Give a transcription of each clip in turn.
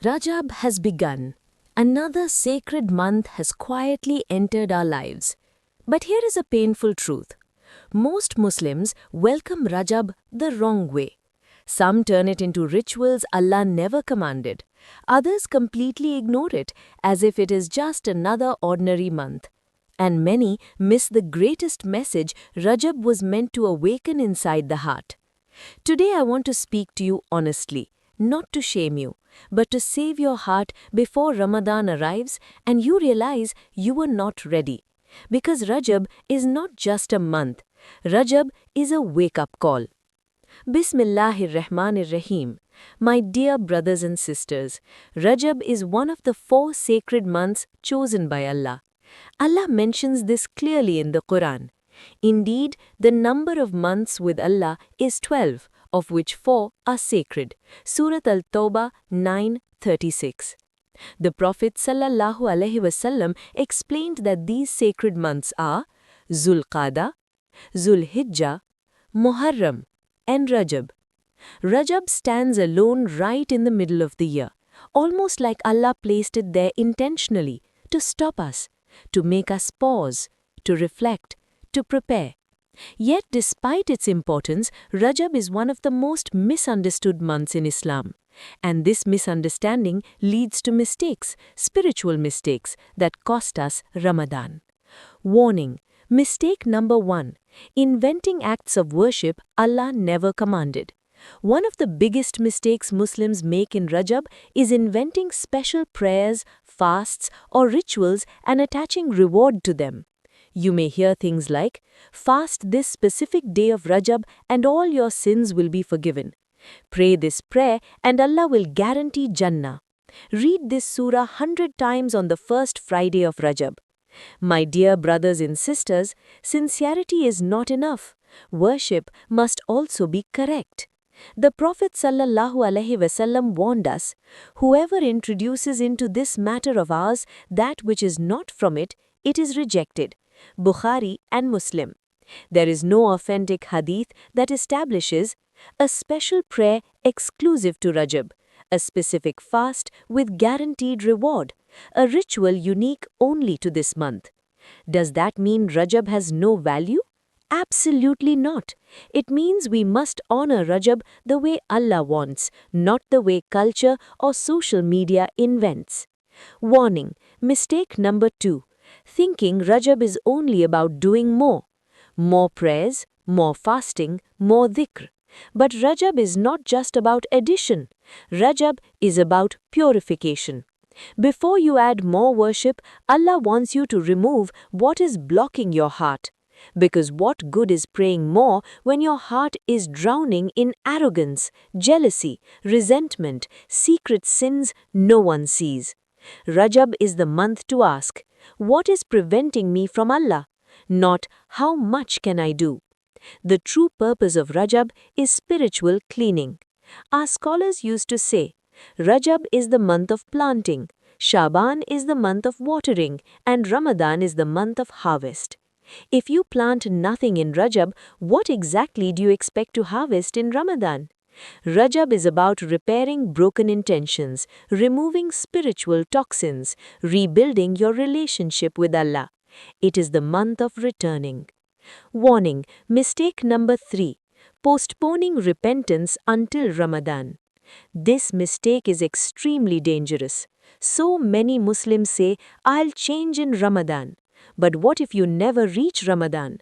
Rajab has begun. Another sacred month has quietly entered our lives. But here is a painful truth. Most Muslims welcome Rajab the wrong way. Some turn it into rituals Allah never commanded. Others completely ignore it as if it is just another ordinary month. And many miss the greatest message Rajab was meant to awaken inside the heart. Today I want to speak to you honestly, not to shame you, but to save your heart before Ramadan arrives and you realize you were not ready. Because Rajab is not just a month, Rajab is a wake-up call. Bismillahir Rahmanir Rahim. My dear brothers and sisters, Rajab is one of the 4 sacred months chosen by Allah. Allah mentions this clearly in the Quran. Indeed, the number of months with Allah is 12, of which 4 are sacred. Surat Al-Tawbah 9:36. The Prophet ﷺ explained that these sacred months are Zulqa'dah, Zulhijjah, Muharram, and Rajab. Rajab stands alone right in the middle of the year, almost like Allah placed it there intentionally to stop us, to make us pause, to reflect, to prepare. Yet despite its importance, Rajab is one of the most misunderstood months in Islam. And this misunderstanding leads to mistakes, spiritual mistakes, that cost us Ramadan. Warning: mistake number 1. Inventing acts of worship Allah never commanded. One of the biggest mistakes Muslims make in Rajab is inventing special prayers, fasts, or rituals and attaching reward to them. You may hear things like, fast this specific day of Rajab and all your sins will be forgiven. Pray this prayer and Allah will guarantee Jannah. Read this surah 100 times on the first Friday of Rajab. My dear brothers and sisters, sincerity is not enough. Worship must also be correct. The Prophet ﷺ warned us, whoever introduces into this matter of ours that which is not from it, it is rejected. Bukhari and Muslim. There is no authentic hadith that establishes a special prayer exclusive to Rajab, a specific fast with guaranteed reward, a ritual unique only to this month. Does that mean Rajab has no value? Absolutely not. It means we must honor Rajab the way Allah wants, not the way culture or social media invents. Warning: mistake number 2. Thinking Rajab is only about doing more. More prayers, more fasting, more dhikr. But Rajab is not just about addition. Rajab is about purification. Before you add more worship, Allah wants you to remove what is blocking your heart. Because what good is praying more when your heart is drowning in arrogance, jealousy, resentment, secret sins no one sees? Rajab is the month to ask, what is preventing me from Allah? Not, how much can I do? The true purpose of Rajab is spiritual cleaning. Our scholars used to say, Rajab is the month of planting, Shaban is the month of watering, and Ramadan is the month of harvest. If you plant nothing in Rajab, what exactly do you expect to harvest in Ramadan? Rajab is about repairing broken intentions, removing spiritual toxins, rebuilding your relationship with Allah. It is the month of returning. Warning: mistake number 3. Postponing repentance until Ramadan. This mistake is extremely dangerous. So many Muslims say, I'll change in Ramadan. But what if you never reach Ramadan?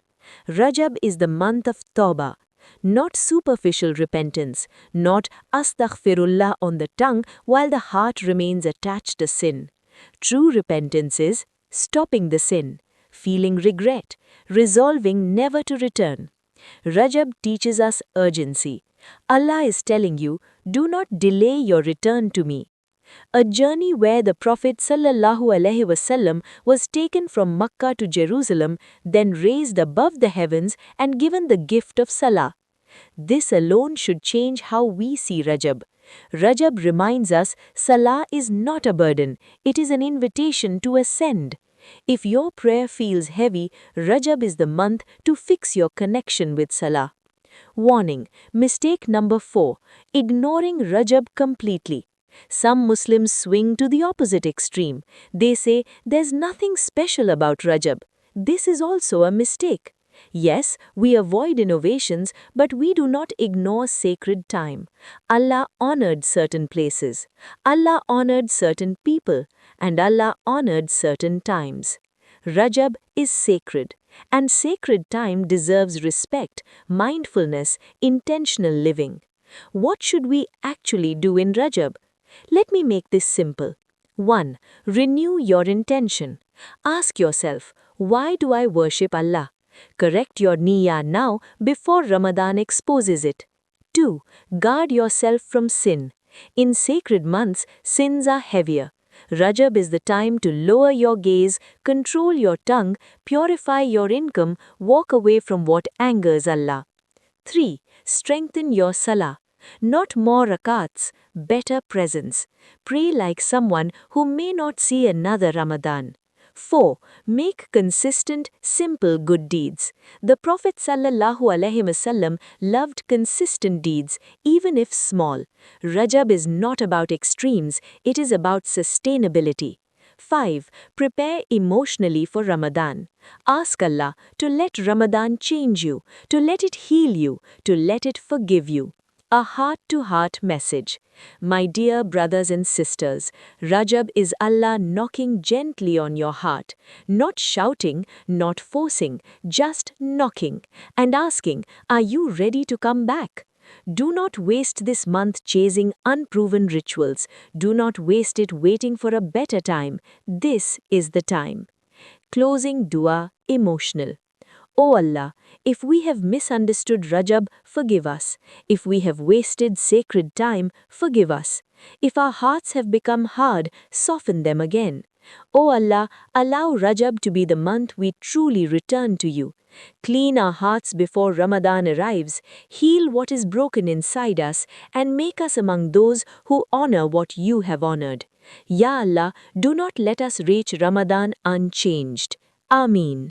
Rajab is the month of Tawbah. Not superficial repentance, not astaghfirullah on the tongue while the heart remains attached to sin. True repentance is stopping the sin, feeling regret, resolving never to return. Rajab teaches us urgency. Allah is telling you, do not delay your return to me. A journey where the Prophet ﷺ was taken from Makkah to Jerusalem, then raised above the heavens and given the gift of Salah. This alone should change how we see Rajab. Rajab reminds us Salah is not a burden, it is an invitation to ascend. If your prayer feels heavy, Rajab is the month to fix your connection with Salah. Warning: mistake number 4. Ignoring Rajab completely. Some Muslims swing to the opposite extreme. They say there's nothing special about Rajab. This is also a mistake. Yes, we avoid innovations, but we do not ignore sacred time. Allah honored certain places. Allah honored certain people. And Allah honored certain times. Rajab is sacred, and sacred time deserves respect, mindfulness, intentional living. What should we actually do in Rajab? Let me make this simple. 1. Renew your intention. Ask yourself, why do I worship Allah? Correct your niyyah now before Ramadan exposes it. 2. Guard yourself from sin. In sacred months, sins are heavier. Rajab is the time to lower your gaze, control your tongue, purify your income, walk away from what angers Allah. 3. Strengthen your salah. Not more rakats, better presence. Pray like someone who may not see another Ramadan. 4. Make consistent, simple good deeds. The Prophet ﷺ loved consistent deeds, even if small. Rajab is not about extremes, it is about sustainability. 5. Prepare emotionally for Ramadan. Ask Allah to let Ramadan change you, to let it heal you, to let it forgive you. A heart-to-heart message. My dear brothers and sisters, Rajab is Allah knocking gently on your heart, not shouting, not forcing, just knocking, and asking, are you ready to come back? Do not waste this month chasing unproven rituals. Do not waste it waiting for a better time. This is the time. Closing dua, emotional. O Allah, if we have misunderstood Rajab, forgive us. If we have wasted sacred time, forgive us. If our hearts have become hard, soften them again. O Allah, allow Rajab to be the month we truly return to you. Clean our hearts before Ramadan arrives, heal what is broken inside us, and make us among those who honor what you have honored. Ya Allah, do not let us reach Ramadan unchanged. Ameen.